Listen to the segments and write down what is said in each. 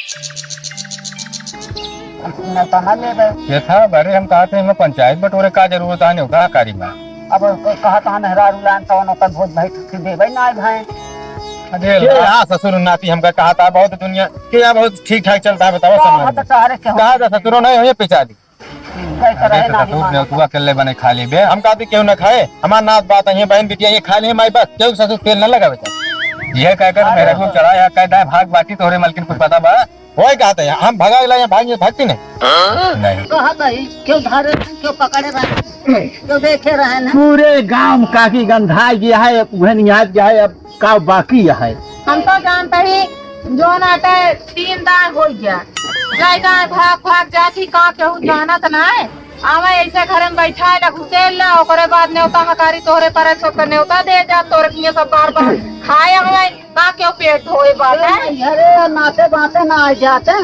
ये था बड़े हम कहा थे पंचायत बटोरे का जरूरत आने होगा कारी में अब कहा था नहरा रुलान तो नौकर भोज भाई ठुकी दे भाई ना भाई अरे हाँ ससुर नाती हमका कहा था बहुत दुनिया के यहाँ बहुत ठीक ठाक चलता है बताओ समाज कहा था ससुरों नहीं हो पिछा दी अकेले बने खा ली बे हम कहते क्यों न खाए हमारा नाथ बात है बहन बिटिया ये खा ले माई बस क्यों ससुर तेल न लगा बेटा यह कहकर मेरे को चढ़ाया कहता है भाग बाकी तोहरे मलकिन कुछ पता बा वही कहते हैं हम भगा ला भाग भागती नहीं कहा क्यों धारे क्यों पकड़े रहे क्यों देखे रहे ना पूरे गांव काकी गंधा गया है याद गया है अब का बाकी है हम तो जानते ही जो नाटे 3 दान हो गया जाए भाग भाग जाती का केहू जानत ना है आवे ऐसे घर में बैठा है घुसेल ना ओकरे बाद न्योता हकारी तोहरे पर सब न्योता दे जा तोरे किए सब बार बार खाए आवे का क्यों पेट धोए बात है अरे नाते बाते ना आ जाते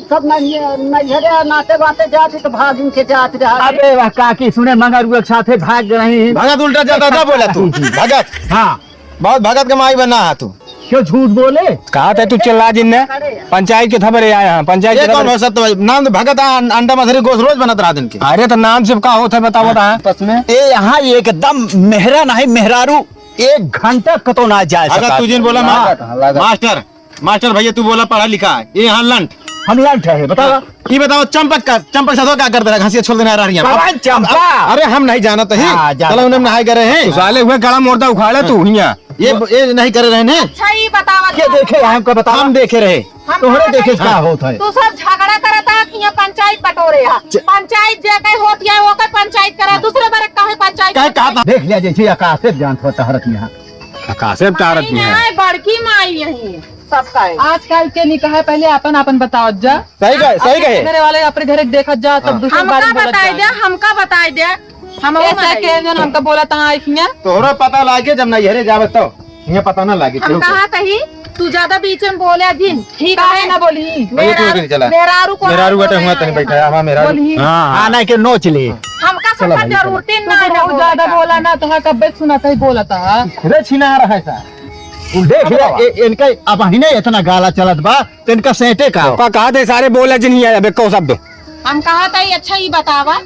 सब नजरे नाते बाते जाते तो भाग के जाते रहा अबे वाह काकी सुने मगर एक साथे भाग रही भगत उल्टा जाता था बोला तू भगत हाँ बहुत भगत का माई बना है तू क्यों झूठ बोले कहा था तू चला जिनने पंचायत के थबरे आया है पंचायत के कौन हो सकता है नाम तो भगत अंडा मछली गोश्त रोज बनत रहा दिन के अरे तो नाम से का होता है बताओ आपस में ए यहाँ एकदम मेहरा नहीं मेहरारू 1 घंटा कतो ना जाए अगर तुझे बोला मास्टर मास्टर भैया तू बोला पढ़ा लिखा है ये यहाँ लंट हम लंट है बताओ ये बताओ चंपक साधो क्या करते रहा घासिया छोड़ देना रही चंपा अरे हम नहीं जाना तो चलो उन्हें नहाई करे हैं साले हुए गला मोड़ता उखाड़े तू यहाँ ये नहीं करे रहे अच्छा ही बतावा क्या देखे हमको बता हम देखे रहे तोहरे देखे क्या होता है तू सब झगड़ा करता कि यहाँ पंचायत बटोरे पंचायत जे कहीं होती है वो कहीं पंचायत करे दूसरे बार कहीं पंचायत कहा देख लिया जैसे आकाश से जान होता हरत यहाँ आकाश से तारत में है बड़की माई यही सबका आजकल के निकाह है पहले अपन अपन बताओ जा सही कहे मेरे वाले अपने घर देखा जा तब दूसरे बारे में हमका बताई दे हम ऐसा के जन हमका बोला था आइखिया तोहरा पता लागे जब नहीं हेरे जावे तो ये पता ना लागे हम कहा कही तू ज्यादा बीच में बोले दिन ठीक है ना बोली मेरारू बैठे हुआ तनी बैठा है मेरारू हां आना के नोच ले हमका सब जरूरत ना बहुत ज्यादा बोला ना तो कब सुना था बोला था रे छिना रहा है सा देख ले इनका अब ही नहीं इतना गाला चलत बा तो इनका सेटे का कहा थे सारे बोले जिन ही आया को शब्द हम कहा था अच्छा ही बतावा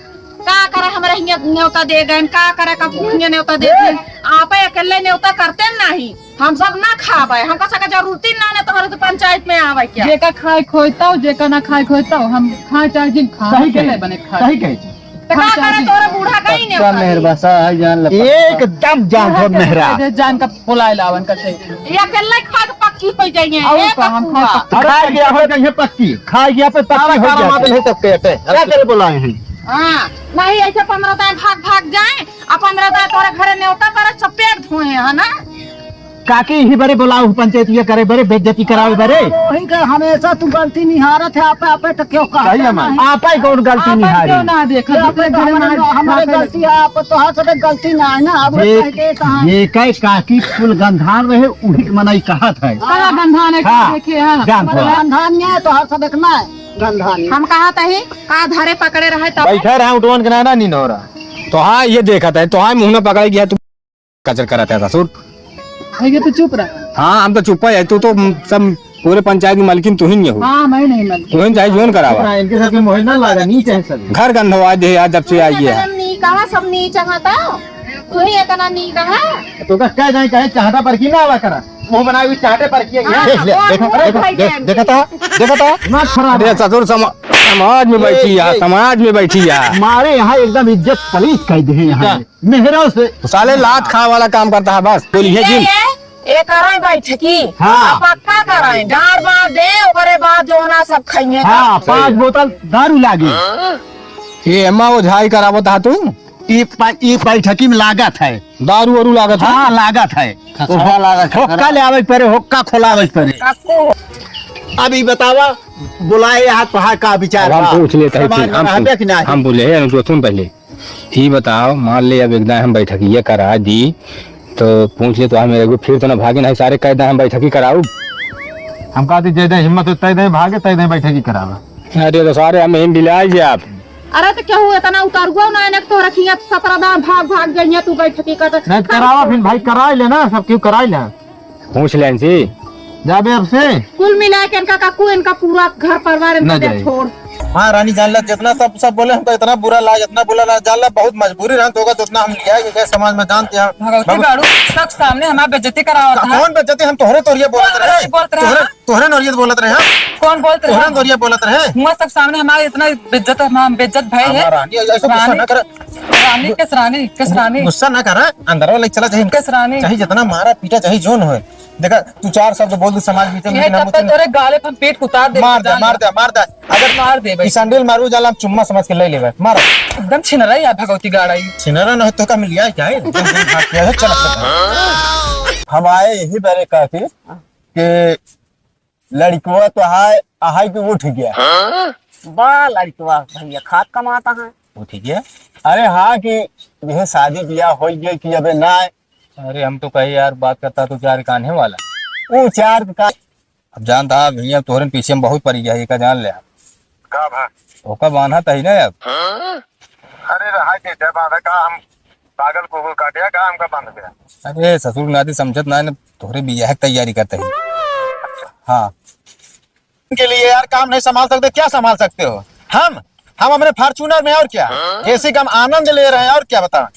का करे हमरा न्योता दे गए का करे का भूखिया न्योता दे गए आप अकेले न्योता करते नहीं हम सब ना खावे हमका सका जरूरत ना ने तोहरे तो पंचायत में आवे क्या जेका खाए खोइता जेका ना खाए खोइता हम खाए चाहे जिन खाए अकेले बने खाए सही कहे तो का करे तोरे बूढ़ा कहीं ने मेहरबासा जान एकदम जान हो मेहरा जान का बुलाए लावन का से ये अकेले खा के पक्की हो जाएंगे हम खा गया हो गई पक्की खा गया पे पक्की हो जाती है सबके अटे क्या करे बुलाए हैं हाँ नहीं ऐसे 15 दिन भाग भाग जाए अब 15 दिन तोरे घरे न्योता पर सब पेट धोए है ना काकी ही बड़े बुलाओ पंचायत ये करे बड़े बेइज्जती करावे बड़े हमेशा तू गलती निहारत है आपे तो क्यों कहा आप ही कौन गलती निहारी क्यों ना देखा दूसरे घर में हमारे गलती है आप तो हाथ से गलती ना है ना अब ये कई काकी फुल गंधान रहे उही मनाई कहा था कहा गंधान है देखे हां गंधान है तो हाथ से देखना है गंधान हम कहा था ही का धारे पकड़े रहे तब बैठे रहा उठवन के ना नहीं हो रहा तो हाँ ये देखा था तो हाँ मुंह में पकड़ गया तू कचर करा था ससुर ये तो चुप रहा हाँ हम तो चुप है तू तो सब पूरे पंचायत की मालकिन तू ही नहीं हो हाँ मैं नहीं मालूम तू ही चाहे जोन करावा इनके साथ मोह ना लगा नीचे है सब घर गंधवा दे यार जब से आई है नी कहा सब नी चाहता तू ही इतना नी कहा तो क्या जाए कहे चाहता पर की ना आवा करा मुंह बनाई हुई चाहते पर की देखा था अरे ससुर समाज में बैठी है समाज में बैठी है हमारे यहाँ एकदम इज्जत पलीस कह दे यहाँ मेहरा से साले लात खा वाला काम करता है बस बोलिए जिन एक कराई बैठकी हाँ पक्का कराई डार बार दे ओकरे बाद जो ना सब खाइए हाँ 5 बोतल दारू लागी ये अम्मा वो झाई करावत है तू ये बैठकी में लागत है दारू वारू लागत है हाँ लागत है होक्का ले आवे परे होक्का खोलावे परे अभी बतावा बुलाए हाथ पहाड़ का विचार हम पूछ लेते हैं हम बोले सुन पहले ही बताओ मान ले अब एकदम हम बैठकी ये करा दी तो पूछ ले तो मेरे को फिर तो ना भागे नहीं सारे कहते हम बैठकी कराऊ हम कहते जय हिम्मत तय दे भागे तय दे बैठकी करावा अरे तो सारे हम हिम बिलाए आप अरे तो क्या हुआ इतना उतार हुआ ना इन्हें तो रखी है 17 दान भाग भाग गई तू बैठकी कर नहीं करावा फिर भाई कराई लेना सब क्यों कराई ले पूछ ले इनसे जाबे अब से कुल मिला के इनका काकू इनका पूरा घर परिवार इनका ना दे जाए। छोड़। हाँ रानी जान ला जितना सब बोले हमको इतना बुरा लगा, जितना बुरा लगा जान ला, बहुत मजबूरी रहता होगा तो उतना हम लिया कि समाज में जानते हैं। भगवती बाड़ू सब सामने हमारा बेइज्जती करावत है। कौन बेचते हम तोहरे तोरिया बोलत रहे, तोहरे नोरिया बोलत रहे, कौन बोलते तोहरे रहे? नोरिया बोलत रहे। हुआ सब सामने हमारे इतना बेइज्जत बेइज्जत भय है। रानी ऐसा गुस्सा ना कर, रानी किस रानी गुस्सा ना कर, अंदर वाला चला चाहिए, किस रानी चाहे जितना मारा पीटा चाहे जोन हो। देखा तू 4 शब्द बोल दे समाज बीच में, ये तब तक तोरे गाले पर पेट उतार दे। मार दे अगर मार दे भाई, सैंडल मारू जाला हम चुम्मा समझ के ले लेबे, मार एकदम छिन रही है भगवती गाड़ा। छिनरा न तो का मिल गया क्या है चल। हम आए यही बारे कहते कि लड़कवा तो हाय के उठ गया। बा लड़कवा भैया खाद कमाता है। उठ गया? अरे हाँ कि यह शादी ब्याह हो गई कि अबे ना। अरे हम तो कही यार बात करता तो 4 कान्हे वाला वो 4 का अब जानता भैया तोहरे पीछे में बहुत पड़ी गया का जान ले का भा ओका बांधा तही ना अब। अरे रहा के जब बांधा का हम पागल को काटिया का हमका बांध गया। अरे ससुर नाती समझत ना तोहरे बियाह की तैयारी करते ही। हाँ के लिए यार काम नहीं संभाल सकते, क्या संभाल सकते हो? हम अपने फॉर्च्यूनर में और क्या एसी का हम आनंद ले रहे हैं और क्या बता।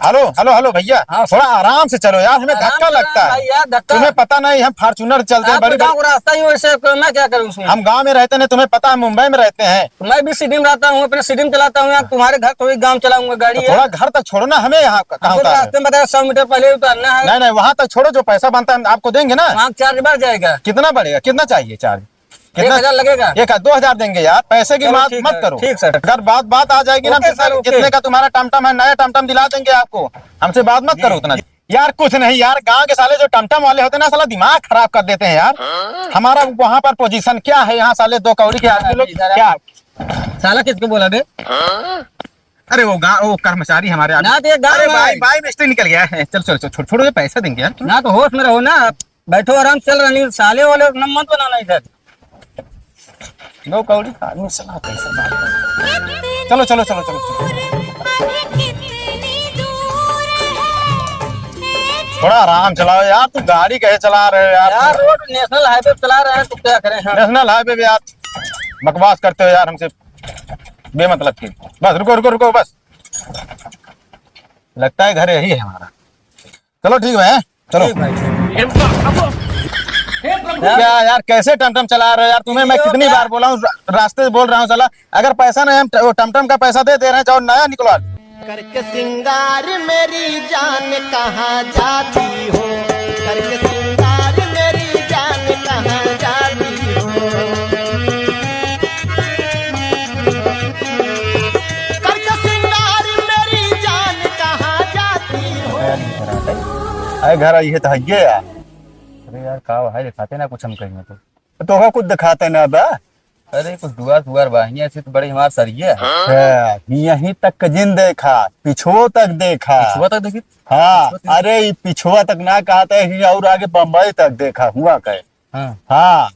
हेलो भैया थोड़ा आराम से चलो यार, हमें धक्का लगता है। तुम्हें पता नहीं हम फॉर्च्यूनर चलते हैं, बड़ी रास्ता ही वैसे मैं क्या करूँ उसमें? हम गांव में रहते हैं, तुम्हें पता है मुंबई में रहते हैं। मैं भी सिटी में रहता हूँ, अपने सिटी में चलाता हूँ। तुम्हारे घर थोड़ी गांव चलाऊंगा गाड़ी है। थोड़ा घर तक छोड़ो ना, हमें यहाँ कहाँ उतारना है? रास्ते में बताया 100 मीटर पहले उतारना है। नहीं वहाँ तक छोड़ो, जो पैसा बनता है आपको देंगे ना। वहाँ चार्ज बढ़ जाएगा। कितना बढ़ेगा, कितना चाहिए चार्ज? 1000 लगेगा। 2000 देंगे यार, पैसे की बात मत करो। ठीक सर। अगर बात आ जाएगी ना कितने का तुम्हारा टमटम है, नया टमटम दिला देंगे आपको। हमसे बात मत करो उतना यार। कुछ नहीं यार, गांव के साले जो टमटम वाले होते हैं ना साला दिमाग खराब कर देते हैं यार। हमारा वहाँ पर पोजीशन क्या है, यहाँ साले 2 कौड़ी के आदमी लोग क्या साला किसको बोला बे? अरे वो कर्मचारी हमारे ना तो भाई मिस्त्री निकल गया है। चल छोड़ो ये पैसा देंगे यार। ना तो होश में रहो ना, बैठो आराम चल रही। साले वाले नंबर बनाना इधर 2 कौड़ी का आदमी सलाह कैसे बात। चलो थोड़ा आराम चलाओ यार, तू गाड़ी कैसे चला रहे हो यार? रोड नेशनल हाईवे चला रहे हैं तो क्या करें हम? नेशनल हाईवे पे यार बकवास करते हो यार हमसे बेमतलब की। बस रुको बस, लगता है घर यही है हमारा। चलो ठीक है चलो। क्या यार कैसे टमटम चला रहे हो यार? तुम्हें मैं कितनी बार बोला हूँ, रास्ते से बोल रहा हूँ चला। अगर पैसा नहीं हम टमटम का पैसा दे रहे हैं, जाओ नया निकलो। करके सिंगार मेरी जान कहाँ जाती हो, करके सिंगार मेरी जान कहाँ जाती हो, करके सिंगार मेरी जान कहाँ जाती हो। अरे घर आई है तो है यार। अरे यार का है दिखाते ना कुछ हम कहेंगे तो कुछ दिखाते ना बा। अरे कुछ दुआर बाहियां से तो बड़ी हमार सरिये है। यहीं तक का जिन देखा, पिछुआ तक देखी। हाँ अरे पिछुआ तक ना कहते हैं और आगे बम्बई तक देखा हुआ कहे। हाँ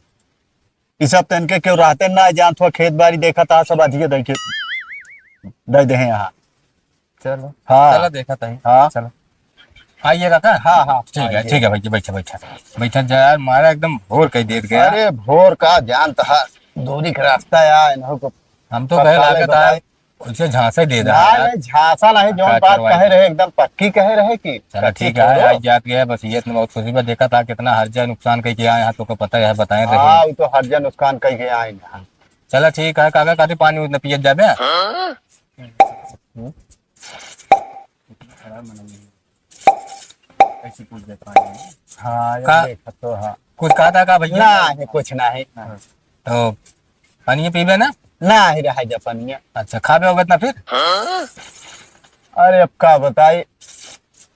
इस सब तो इनके क्यों रहते ना जान, थोड़ा खेत बाड़ी देखा था सब अधिक दे दे यहाँ। चलो हाँ चलो देखा था। हाँ चलो आइएगा का। हाँ ठीक है भैया बैठा जा यार, मारा एकदम भोर कही देर गया। अरे भोर का जानता है दूरी का रास्ता यार, हम तो कहे लागत है उसे झांसा दे रहा है। झांसा नहीं जो बात कहे रहे एकदम पक्की कहे रहे कि चलो ठीक है। आज जात गया बस ये बहुत खुशी में देखा था कितना हर्जा नुकसान कही के आए यहाँ तो पता है बताए रहे। हाँ तो हर्जा नुकसान कही के आए। चलो ठीक है काका काफी पानी उतना पियत जाबे। हाँ तो हाँ कुछ कहा था का भैया? नहीं कुछ नहीं। तो पानी पीबे ना? नहीं रहा जा पानी। अच्छा खाबे होगा ना फिर? अरे अब का बताई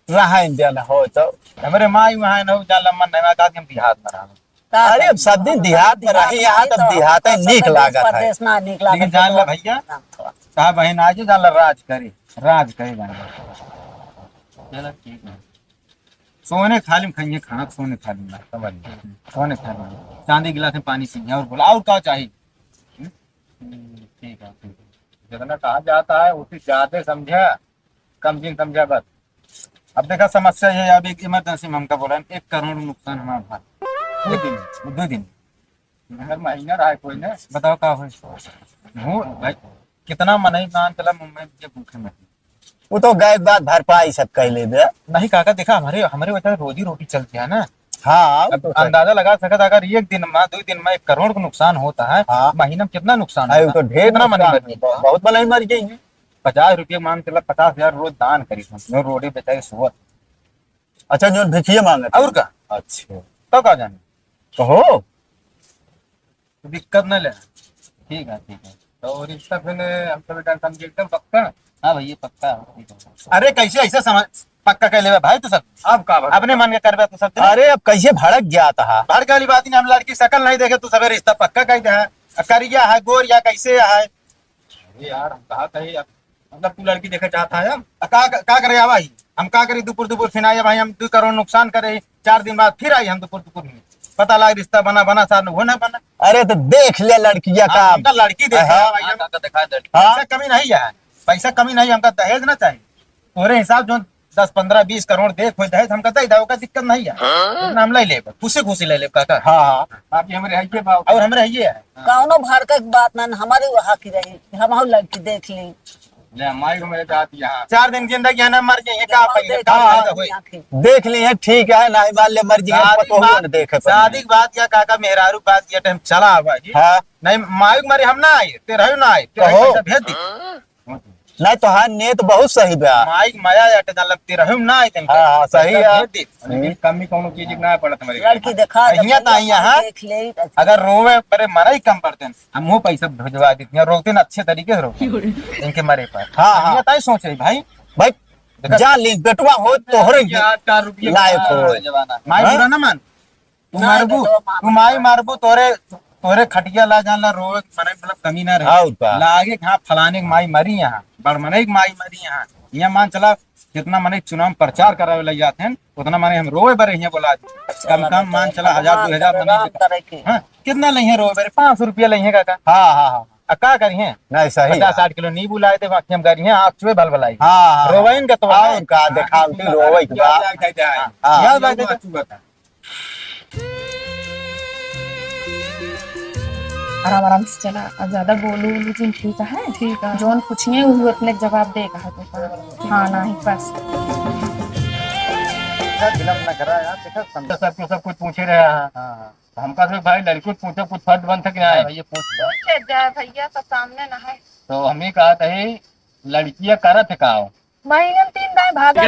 रहा इंडिया हो तो हमारे माई वहाँ न हो जाला मन नहीं का हम देहात में रहा। अरे अब सब दिन देहात में रही, यहाँ तब देहात है नीक लागत है। लेकिन जान ला भैया कहा बहन आज जान ला राज करे जान चलो ठीक है। सोने थाली में खाइए खाना, सोने थाली में सोने थाली में चांदी गिलास में पानी पीए और बोला और क्या चाहिए। ठीक है जितना कहा जाता है उसी ज्यादा समझा कम जिन समझा बस। अब देखा समस्या ये अब एक इमरजेंसी में हमका बोला 1 करोड़ नुकसान हमारा भाई दो दिन हर महीना रहा है कोई ना बताओ का हो भाई कितना मनई मान चला मुंबई के भूखे में वो तो गए बात भरपाई सब कह ले दे। नहीं काका देखा हमारे हमारे वजह से रोजी रोटी चलती है ना। हाँ अब अंदाजा लगा सकता अगर एक दिन में 2 दिन में 1 करोड़ का नुकसान होता है हाँ। महीना में कितना नुकसान अरे होता तो है? ढेर कितना मनी नुकसान बची है, बहुत मलाई मर गई है। 50 रुपये मान चला 50,000 रोज दान करी हम रोटी बेचारी सुबह अच्छा जो भिखिए मांगे और का अच्छा तो का जाने तो हो तो दिक्कत न ले ठीक है तो रिश्ता फिर हम तो बेटा समझे एकदम पक्का। हाँ भैया पक्का ठीक है। अरे कैसे ऐसा समझ पक्का कह ले भाई तो सब अब का अपने मन के करबे तो सब अरे अब कैसे भड़क गया था। भड़क वाली बात नहीं हम लड़की शकल नहीं देखे तो सब रिश्ता पक्का कह दे है करिया है गोर या कैसे है। अरे यार हम कहा कही मतलब तू लड़की देखे चाहता है हम का करे भाई हम का करी दुपुर फिर आए भाई हम 2 करोड़ नुकसान करे 4 दिन बाद फिर आई हम दुपुर में पता लगा रिश्ता बना साथ वो ना बना। अरे तो देख ले लड़किया का हमका लड़की देखा भाई हम दिखा दे पैसा कमी नहीं है पैसा कमी नहीं हमका दहेज ना चाहिए तोरे हिसाब जो 10 15 20 करोड़ देख हो दहेज हमका दे दो का दिक्कत नहीं है इतना हम ले ले खुशी ले ले काका। हाँ बाकी हमरे है ये बात और हमरे है ये है कौनो भड़का की बात ना हमारे वहाँ की रही हम लड़की देख ली ले माई को मेरे जाती यहाँ 4 दिन जिंदगी है ना मर जाए का देख ली है ठीक है नहीं मान ले मर जी देखे शादी की बात या काका मेहरारू बात या टाइम चला भाई हाँ नहीं माई मारे हम ना आए तेरा ना आए तेरा भेज दी नहीं तो हाँ नेत बहुत सही बा माइक माया याटे दाल तेरा हम ना आए हाँ सही है लेकिन कमी कोनो चीज ना पड़त हमारे लड़की देखा यहाँ तो यहाँ देख ले अगर रोवे पर मरा ही कम पड़ते हैं हम वो पैसा भिजवा देते हैं रोकते ना अच्छे तरीके से रोकते इनके मरे पर। हाँ यहाँ तो सोच रही भाई भाई जा ली बेटवा हो तोहरे लायक हो माई बुरा ना मान तू माई मारबू तोरे खटिया ला जानला रोवे मने मतलब कमी ना रहे लागे हाँ फलाने की माई मरी यहाँ बड़ मने की माई मरी यहाँ मान चला जितना मने चुनाव प्रचार करावे लग जाते हैं उतना मने हम रोवे बरे यहाँ बोला कम मान चला 1000 2000 मने हाँ कितना लइहे रोवे बरे 500 रुपया लइहे काका। हाँ का करिए नहीं सही 50-60 किलो नहीं बुलाए थे बाकी हम करिए आँख चुए भल भलाई हाँ रोवेन का तो और का देखा रोवे याद बात आराम से चला अब ज्यादा बोलू लेकिन ठीक है जोन पूछिए वो अपने जवाब देगा है तो हाँ नहीं बस विलम्ब न करा यार देखा सब कुछ पूछे रहे हैं हमका तो भाई लड़की पूछे कुछ फर्ज बन सके ना भैया पूछे जाए भैया तो सामने ना है तो हम ही कहा था लड़कियां करत का महीने 3 दाएं भागा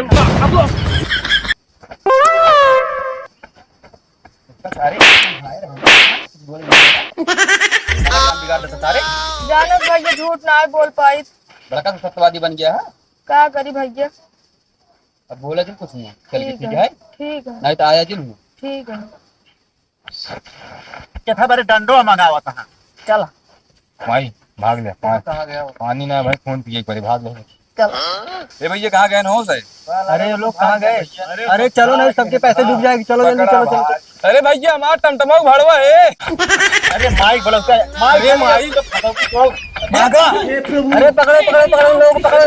जानो भैया झूठ ना बोल पाई बड़का सत्यवादी बन गया है क्या करी भैया अब बोला जी कुछ नहीं चल ठीक है नहीं तो आया जी ठीक है क्या बारे डंडो मंगावा था चला भाई भाग ले पानी ना भाई फोन पिए एक भाग ले ए भैया कहाँ गए हो सर अरे लोग कहाँ गए अरे चलो ना सबके पैसे डूब जाएंगे चलो जल्दी चलो अरे भैया हमारा टमटमा भाड़वा है अरे माइक बोलो अरे माई तो अरे पकड़ो लोग पकड़ो